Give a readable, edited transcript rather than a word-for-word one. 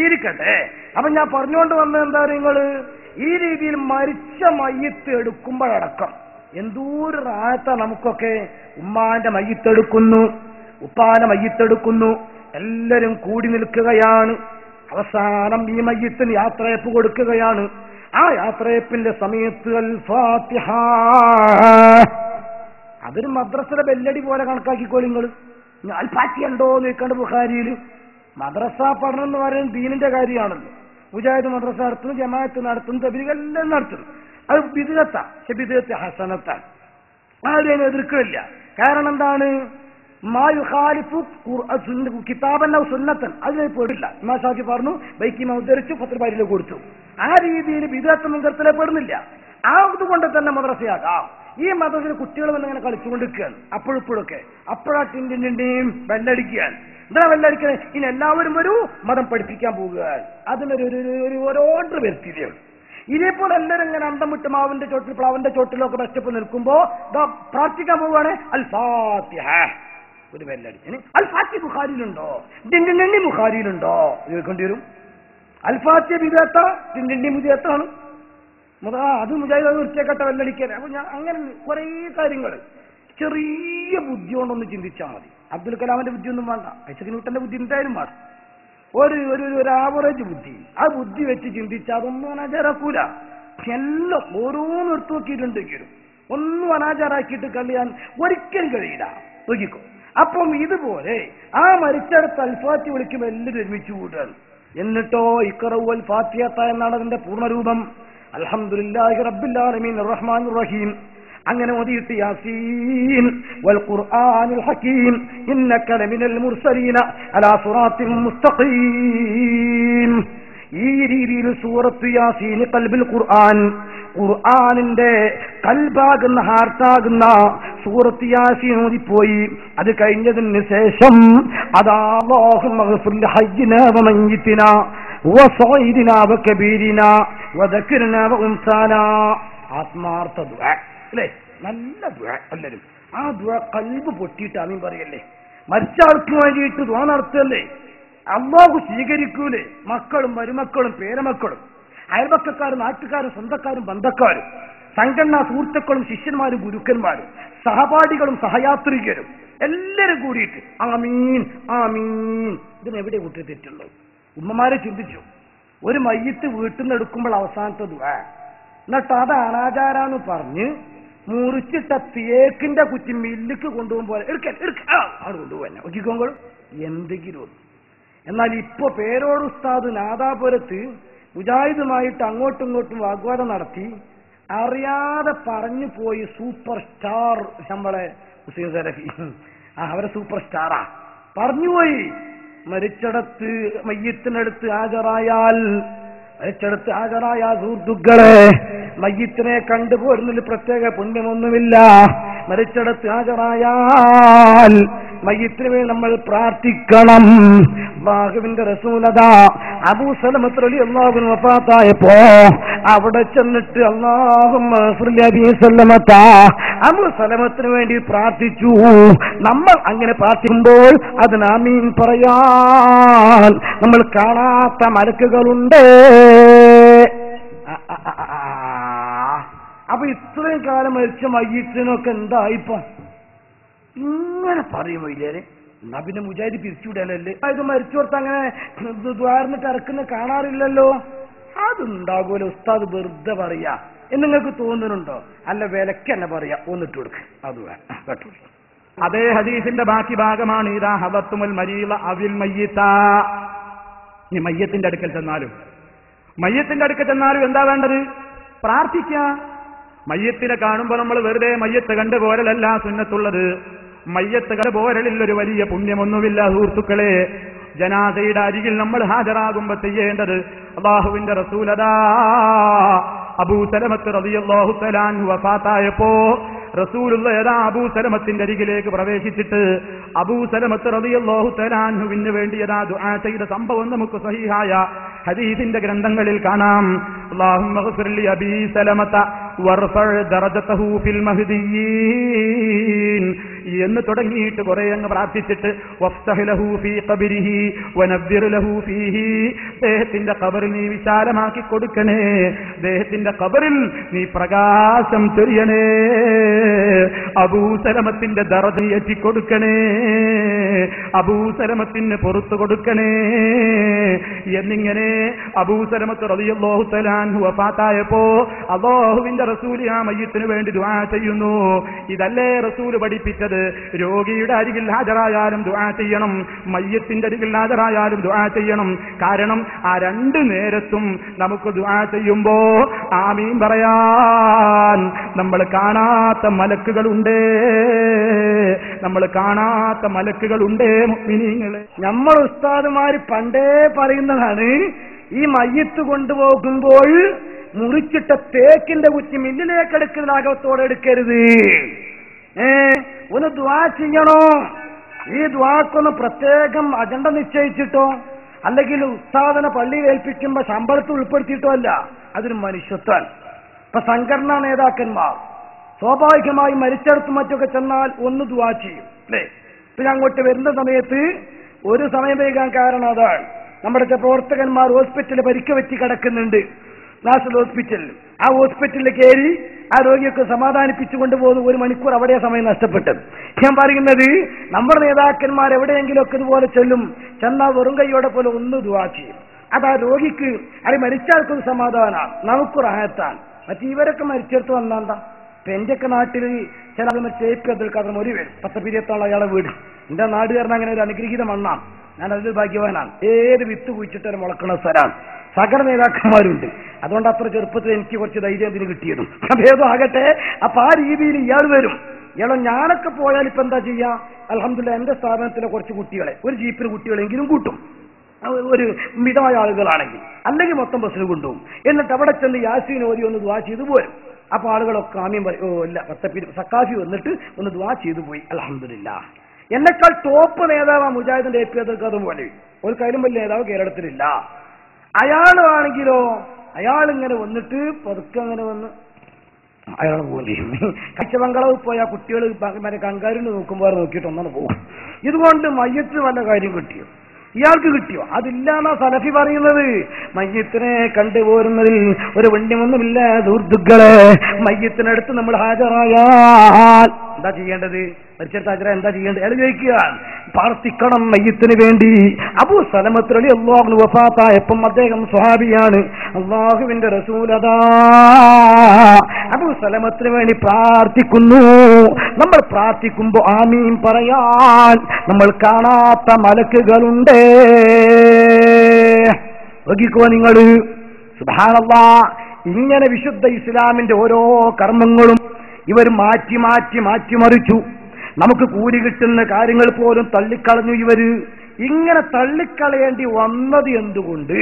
ഇരിക്കട്ടെ. അപ്പൊ ഞാൻ പറഞ്ഞുകൊണ്ട് വന്നത് എന്താ നിങ്ങള് ഈ രീതിയിൽ മരിച്ച മയ്യത്ത് എടുക്കുമ്പോഴടക്കം എന്തോരു റാഹത്താ നമുക്കൊക്കെ. ഉമ്മാന്റെ മയ്യത്തെടുക്കുന്നു, ഉപ്പാന്റെ മയ്യത്തെടുക്കുന്നു, എല്ലാരും കൂടി നിൽക്കുകയാണ്. അവസാനം ഈ മയ്യത്തിന് യാത്രയപ്പ് കൊടുക്കുകയാണ്. ആ യാത്രയപ്പിന്റെ സമയത്ത് അൽ ഫാത്തിഹ, അതൊരു മദ്രസയുടെ ബെല്ലടി പോലെ കണക്കാക്കിക്കോളി നിങ്ങൾ. അൽ ഫാത്തിഹ ഉണ്ടോ എന്ന് ചോദിക്കേണ്ട ബുഖാരിയിൽ. മദ്രസ പഠനം എന്ന് പറയുന്നത് ദീനിന്റെ കാര്യമാണല്ലോ. മുജാഹിദ് മദ്രസ നടത്തുന്നു, ജമാഅത്ത് നടത്തുന്നു, തബ്ലീഗെല്ലാം നടത്തുന്നു. അത് ബിദ്അത്താ, പക്ഷെ ബിദ്അത്ത് ഹസനത്താണ്. ആരും എതിർക്കില്ല. കാരണം എന്താണ്? മാ യുഖാലിഫു കിതാബൻ ഔ സുന്നത്തൻ, അതിനെ പെടില്ല. ഇമാം ഷാഫി പറഞ്ഞു, ബൈക്കിമ ഉദ്ധരിച്ചു, ഫത്ഹുൽ ബാരിയിൽ കൊടുത്തു. ആ രീതിയിൽ ബിദ്അത്ത് മുൻകരത്തിലെ പെടുന്നില്ല. അതുകൊണ്ട് തന്നെ മദ്രസയാകാം. ഈ മദ്രസയിൽ കുട്ടികൾ വന്നിങ്ങനെ കളിച്ചുകൊണ്ടിരിക്കുകയാണ് അപ്പോഴിപ്പോഴൊക്കെ. അപ്പോഴാ ടിൻറ്റിൻ്റെയും ബെല്ലടിക്കുകയാണ്. എന്താ ബെല്ലടിക്കണേ? ഇനി എല്ലാവരും ഒരു മതം പഠിപ്പിക്കാൻ പോകുകയാണ്. അതിനൊരു ഓർഡർ വരുത്തിയതേ. ഇതേപോലെ എല്ലാവരും ഇങ്ങനെ അന്തം വിട്ട് മാവിന്റെ ചോട്ടിൽ പ്ലാവിന്റെ ചോട്ടിലൊക്കെ ബെസ്റ്റപ്പ് നിൽക്കുമ്പോ പ്രാർത്ഥിക്കാൻ പോവുകയാണ്. അൽ ഫാത്തിഹ, ഒരു ബെല്ലടിച്ച് അൽ ഫാത്തിഹ ബുഖാരിയിലുണ്ടോ? ടിൻറ്റിൻ്റെണ്ണി ബുഖാരിയിലുണ്ടോ ചോദിക്കേണ്ടി വരും. അൽ ഫാത്തിഹ ബിദ്അത്ത, ടിൻറ്റിൻ്റെണ്ണി ബിദ്അത്താണ്. അത് മുജാഹിദ് ഉച്ചക്കട്ട വെല്ലടിക്കാൻ. അപ്പൊ ഞാൻ അങ്ങനെ കുറെ കാര്യങ്ങൾ ചെറിയ ബുദ്ധി കൊണ്ടൊന്ന് ചിന്തിച്ചാൽ മതി. അബ്ദുൽ കലാമിന്റെ ബുദ്ധിയൊന്നും വേണ്ട, ഐസക് ന്യൂട്ടന്റെ ബുദ്ധി എന്തായാലും വേണ്ട. ഒരു ആവറേജ് ബുദ്ധി, ആ ബുദ്ധി വെച്ച് ചിന്തിച്ചാൽ അതൊന്നും അനാചാരാക്കൂല. എല്ലാം ഓരോന്നും എടുത്തു നോക്കിയിട്ടുണ്ടെങ്കിലും ഒന്നും അനാചാരാക്കിയിട്ട് കളിയാൻ ഒരിക്കലും കഴിയില്ല. നോക്കിക്കോ. അപ്പം ഇതുപോലെ ആ മരിച്ചെടുത്ത് അൽഫാത്തി വിളിക്കുമ്പോൾ എല്ലാവരും ഒരുമിച്ച് കൂടുകയാണ്. എന്നിട്ടോ ഇഖ്റഉ അൽ ഫാത്തിഹ എന്നാണ് അതിന്റെ പൂർണ്ണരൂപം. അൽഹംദുലില്ലാഹി റബ്ബിൽ ആലമീൻ അർറഹ്മാനിർ റഹീം. അങ്ങനെ ഓതിയിട്ട് യാസീൻ വൽ ഖുർആനിൽ ഹകീം ഇന്നക ലമിനൽ മുർസലീന അലാ സിറാത്തിൻ മുസ്തഖീം. ഈ രീതിയിൽ സൂറത്ത് യാസീൻ ഖൽബുൽ ഖുർആൻ, ഖുർആനിന്റെ കൽബാകുന്ന ഹാർട്ടാകുന്ന സൂറത്ത് യാസീൻ ഓതിപ്പോയി. അത് കഴിഞ്ഞതിന് ശേഷം അതാ അല്ലാഹുമ്മ ഗ്ഫിർ ലി ഹയ്യിനാ വ മയ്യിതിനാ വസഈദിനാ വകബീരിനാ വദക്രിനാ വഉൻസാനാ. ആത്മാർത്ഥ ദുആ അല്ലേ? നല്ല ദുആ. എല്ലാവരും ആ ദുആ കൽബ് പൊട്ടിയിട്ട് ആമീൻ പറയല്ലേ. മരിച്ച ആൾക്ക് വേണ്ടിയിട്ട് ദുആ നടത്തല്ലേ, അല്ലാഹു സ്വീകരിക്കൂലേ? മക്കളും മരുമക്കളും പേരമക്കളും അയൽപക്കക്കാരും നാട്ടുകാരും സ്വന്തക്കാരും ബന്ധക്കാരും സംഘടനാ സുഹൃത്തുക്കളും ശിഷ്യന്മാരും ഗുരുക്കന്മാരും സഹപാഠികളും സഹയാത്രികരും എല്ലാവരും കൂടിയിട്ട് ആമീൻ ആമീൻ. ഇതിനെവിടെ കൂട്ടി തെറ്റുള്ളൂ? ഉമ്മമാരെ ചിന്തിച്ചു. ഒരു മയ്യത്ത് വീട്ടിൽ നിന്ന് എടുക്കുമ്പോൾ അവസാനത്തെ ദുആ, എന്നിട്ട് അത് അനാചാരാന്ന് പറഞ്ഞ് മുറിച്ചിട്ട തേക്കിന്റെ കുറ്റി മില്ലിക്ക് കൊണ്ടുപോകുമ്പോൾ അവിടെ കൊണ്ടുപോകാൻ നോക്കിക്കോങ്ങൾ എന്തെങ്കിലും ഒന്ന്. എന്നാൽ ഇപ്പൊ പേരോട് ഉസ്താദ് നാദാപുരത്ത് മുജാഹിദുമായിട്ട് അങ്ങോട്ടും ഇങ്ങോട്ടും വാഗ്വാദം നടത്തി അറിയാതെ പറഞ്ഞു പോയി സൂപ്പർ സ്റ്റാർ നമ്മളെ ഹുസൈൻ സലഫി, അവരെ സൂപ്പർ സ്റ്റാറാ പറഞ്ഞുപോയി. മരിച്ചടത്ത് മയ്യത്തിനടുത്ത് ഹാജരായാൽ സുഹൃത്തുക്കളെ മയ്യത്തിനെ കണ്ടുപോരുന്നതിൽ പ്രത്യേക പുണ്യമൊന്നുമില്ല. മരിച്ചടത്ത് ഹാജരായാൽ മയ്യത്തിന് വേണ്ടി നമ്മൾ പ്രാർത്ഥിക്കണം. അല്ലാഹുവിന്റെ റസൂലതാ അബൂ സലമത്ത് റളിയല്ലാഹു അൻഹു വഫാത്തായപ്പോ അവിടെ ചെന്നിട്ട് അല്ലാഹുമ്മ ഗ്ഫിർ ലി അബീ സലമത, അബൂ സലമത്തിന് വേണ്ടി പ്രാർത്ഥിച്ചു. നമ്മൾ അങ്ങനെ പ്രാർത്ഥിക്കുമ്പോൾ അതിന് ആമീൻ പറയാൻ നമ്മൾ കാണാത്ത മലക്കുകളുണ്ട്. അപ്പൊ ഇത്രയും കാലം മരിച്ച മയ്യത്തിനൊക്കെ എന്തായിപ്പോ ഇങ്ങനെ പറയുമോ ഇല്ലേ? എന്നാ പിന്നെ മുജാഹിദ് പിരിച്ചുവിടലല്ലേ? ഇത് മരിച്ചു കൊടുത്ത് അങ്ങനെ ദ്വാരന്നിട്ട് ഇറക്കുന്ന കാണാറില്ലല്ലോ. അതുണ്ടാകൂല ഉസ്താദ് വെറുതെ പറയാ എന്ന് നിങ്ങൾക്ക് തോന്നുന്നുണ്ടോ? അല്ല വിലക്ക് തന്നെ പറയാ, ഒന്നിട്ട് കൊടുക്ക്. അത് കേട്ടോ. അതേ ഹദീസിന്റെ ബാക്കി ഭാഗമാണ് ഇദാ ഹദത്തുൽ മരീള അവിൽ മയ്യിത. ഈ മയ്യത്തിന്റെ അടുക്കൽ ചെന്നാലും എന്താ വേണ്ടത്? പ്രാർത്ഥിക്കുക. മയ്യത്തിനെ കാണുമ്പോൾ നമ്മൾ വെറുതെ മയ്യത്ത് കണ്ട് പോരലല്ല സുന്നത്തുള്ളത്. മയ്യത്ത് കണ്ട് പോരലിൽ ഒരു വലിയ പുണ്യമൊന്നുമില്ല സുഹൃത്തുക്കളെ. ജനാസയുടെ അരികിൽ നമ്മൾ ഹാജരാകുമ്പോ ചെയ്യേണ്ടത് അല്ലാഹുവിന്റെ റസൂലതാ അബൂ സലമത്ത് റളിയല്ലാഹു തആല അൻഹു വഫാത്തായപ്പോ റസൂലുള്ളാഹി അബൂ സലമത്തിന്റെ അരികിലേക്ക് പ്രവേശിച്ചിട്ട് അബൂ സലമത്ത് റളിയല്ലാഹു തആല അൻഹുവിന് വേണ്ടി ദുആ ചെയ്ത സംഭവം നമുക്ക് സഹീഹായ ഹദീസിന്റെ ഗ്രന്ഥങ്ങളിൽ കാണാം. അല്ലാഹുമ്മ ഗ്ഫിർ ലി അബീ സലമത വർഫഅ ദറജതഹു ഫിൽ മഹ്ദിയീൻ എന്ന് തുടങ്ങിയിട്ട് കുറെ അങ്ങ് പ്രാർത്ഥിച്ചിട്ട് വഫ്തഹ് ലഹു ഫീ ഖബരിഹി വനവ്വിർ ലഹു ഫീഹി അദ്ദേഹത്തിന്റെ ഖബറിൽ നീ വിശാലമാക്കി കൊടുക്കണേ, അദ്ദേഹത്തിന്റെ ഖബറിൽ നീ പ്രകാശം ചൊരിയണേ, അബൂസലമത്തിന്റെ ദറജ ഏറ്റിക്കൊടുക്കണേ, അബൂസലമത്തിന് പുറത്തു കൊടുക്കണേ എന്നിങ്ങനെ അബൂസലമത്ത് റളിയല്ലാഹു തആല അൻഹു വഫാത്തായപ്പോ അല്ലാഹുവിന്റെ റസൂൽ ആ മയ്യിത്തിന് വേണ്ടി ദുആ ചെയ്യുന്നു. ഇതല്ലേ റസൂൽ പഠിപ്പിച്ചത്? രോഗിയുടെ അരികിൽ ഹാജരായാലും ദുആ ചെയ്യണം, മയ്യിത്തിന്റെ അരികിൽ ഹാജരായാലും ദുആ ചെയ്യണം. കാരണം ആ രണ്ടു നേരത്തും നമുക്ക് ദുആ ചെയ്യുമ്പോ ആമീൻ പറയാൻ നമ്മൾ കാണാത്ത മലക്കുകളുണ്ട്, നമ്മൾ കാണാത്ത മലക്കുകളുണ്ട് മുഅ്മിനീങ്ങളെ. നമ്മൾ ഉസ്താദുമാര് പണ്ടേ പറയുന്നതാണ്, ഈ മയ്യിത്ത് കൊണ്ടുപോകുമ്പോൾ മുറിച്ചിട്ട തേക്കിന്റെ കുറ്റി മില്ലിലേക്ക് എടുക്കുന്ന അകത്തോടെ എടുക്കരുത്, ഒന്ന് ദുആ ചെയ്യണോ. ഈ ദുആക്കൊന്ന് പ്രത്യേകം അജണ്ട നിശ്ചയിച്ചിട്ടോ അല്ലെങ്കിൽ ഉസ്താദിനെ പള്ളിയിൽ ഏൽപ്പിക്കുമ്പോ ശമ്പളത്തിൽ ഉൾപ്പെടുത്തിയിട്ടോ അല്ല, അതൊരു മനുഷ്യത്വം. ഇപ്പൊ സംഘടനാ നേതാക്കന്മാർ സ്വാഭാവികമായി മരിച്ചെടുത്തും മറ്റൊക്കെ ചെന്നാൽ ഒന്ന് ദുആ ചെയ്യും അല്ലേ. ഇപ്പൊ ഞാൻ അങ്ങോട്ട് വരുന്ന സമയത്ത് ഒരു സമയം വൈകാൻ കാരണം അതാണ്, നമ്മുടെ പ്രവർത്തകന്മാർ ഹോസ്പിറ്റലിൽ പരിക്ക് വെച്ച് കിടക്കുന്നുണ്ട്, നാഷണൽ ഹോസ്പിറ്റലിൽ. ആ ഹോസ്പിറ്റലിൽ കയറി ആ രോഗിയൊക്കെ സമാധാനിപ്പിച്ചു കൊണ്ടുപോകുന്ന 1 മണിക്കൂർ അവിടെ സമയം നഷ്ടപ്പെട്ടത്. ഞാൻ പറയുന്നത് നമ്മുടെ നേതാക്കന്മാർ എവിടെയെങ്കിലും ഒക്കെ ഇതുപോലെ ചെന്നാൽ വെറും കൈയോടെ പോലെ ഒന്ന് ദുആ ചെയ്യും. അത് ആ രോഗിക്ക് അത് മരിച്ചാൽക്കൊരു സമാധാനമാണ്, നമുക്ക് റാഹത്താണ്. മറ്റേ ഇവരൊക്കെ മരിച്ചെടുത്ത് വന്നാണ്ടാ. ഇപ്പൊ എന്റെയൊക്കെ നാട്ടിൽ ചില തേക്കതിൽക്കാതെ ഒരു പേര് 10 അയാളെ വീട്. എന്റെ നാടുകാരൻ അങ്ങനെ ഒരു അനുഗ്രഹീത മണ്ണാണ്, ഞാൻ അതിൽ ഭാഗ്യവാനാണ്. ഏത് വിത്ത് കുഴിച്ചിട്ട് മുളക്കണ സ്ഥലമാണ്. സകല നേതാക്കന്മാരുണ്ട്. അതുകൊണ്ട് അത്ര ചെറുപ്പത്തിൽ എനിക്ക് കുറച്ച് ധൈര്യം അതിന് കിട്ടിയതും ഭേദം ആകട്ടെ. അപ്പൊ ആ രീതിയിൽ ഇയാൾ വരും. ഇയാളോ ഞാനൊക്കെ പോയാൽ ഇപ്പൊ എന്താ ചെയ്യാ, അൽഹംദുലില്ലാഹ് എന്റെ സ്ഥാപനത്തിലെ കുറച്ച് കുട്ടികളെ, ഒരു ജീപ്പിന് കുട്ടികളെങ്കിലും കൂട്ടും, ഒരു മിതമായ ആളുകളാണെങ്കിൽ. അല്ലെങ്കിൽ മൊത്തം ബസ്സിന് കൊണ്ടുപോകും. എന്നിട്ട് അവിടെ ചെന്ന് യാസീൻ ഓതി ഒന്ന് ദുആ ചെയ്തു പോരും. അപ്പൊ ആളുകളൊക്കെ ആമീൻ പറയും. ഓ ഇല്ല, സക്കാഫി വന്നിട്ട് ഒന്ന് ദുആ ചെയ്തു പോയി, അൽഹംദുലില്ലാഹ്. എന്നെക്കാൾ ടോപ്പ് നേതാവ് മുജാഹിദിന്റെ AP അബ്ദുൽ പോലെ ഒരു കയ്യിലും വലിയ നേതാവ് കേരളത്തിലില്ല. അയാളാണെങ്കിലോ അയാളിങ്ങനെ വന്നിട്ട് പതുക്കെ അങ്ങനെ വന്ന് അയാൾ പോലെ കച്ചവങ്കളവ് പോയ കുട്ടികൾ മറ്റേ കങ്കാരിന് നോക്കുമ്പോൾ നോക്കിയിട്ട് ഒന്നാണ് പോകും. ഇതുകൊണ്ട് മയ്യത്തിന് വല്ല കാര്യം കിട്ടിയോ? ഇയാൾക്ക് കിട്ടിയോ? അതില്ലാന്നാ സലഫി പറയുന്നത്. മയ്യത്തിനെ കണ്ടുപോരുന്നതിൽ ഒരു പുണ്യമൊന്നുമില്ല സുഹൃത്തുക്കളെ. മയ്യത്തിനടുത്ത് നമ്മൾ ഹാജരായാൽ എന്താ ചെയ്യേണ്ടത്? മരിച്ചെടുത്ത് ഹാജരാ എന്താ ചെയ്യേണ്ടത്? അയാൾ ചോദിക്കുക, പ്രാർത്ഥിക്കണം മയ്യത്തിന് വേണ്ടി. അബൂ സലമത്ത് റളിയല്ലാഹു അൻഹു വഫാത്തായപ്പം അദ്ദേഹം സ്വഹാബിയാണ്, അല്ലാഹുവിന്റെ റസൂലതാ അബൂ സലമത്തിന് വേണ്ടി പ്രാർത്ഥിക്കുന്നു. നമ്മൾ പ്രാർത്ഥിക്കുമ്പോ ആമീൻ പറയാൻ നമ്മൾ കാണാത്ത മലക്കുകളുണ്ട്. നോക്കിക്കോ നിങ്ങൾ, സുബ്ഹാനല്ലാഹ്. ഇങ്ങനെ വിശുദ്ധ ഇസ്ലാമിന്റെ ഓരോ കർമ്മങ്ങളും ഇവർ മാറ്റി മാറ്റി മാറ്റിമറിച്ചു. നമുക്ക് കൂലി കിട്ടുന്ന കാര്യങ്ങൾ പോലും തള്ളിക്കളഞ്ഞു ഇവര്. ഇങ്ങനെ തള്ളിക്കളയേണ്ടി വന്നത് എന്തുകൊണ്ട്?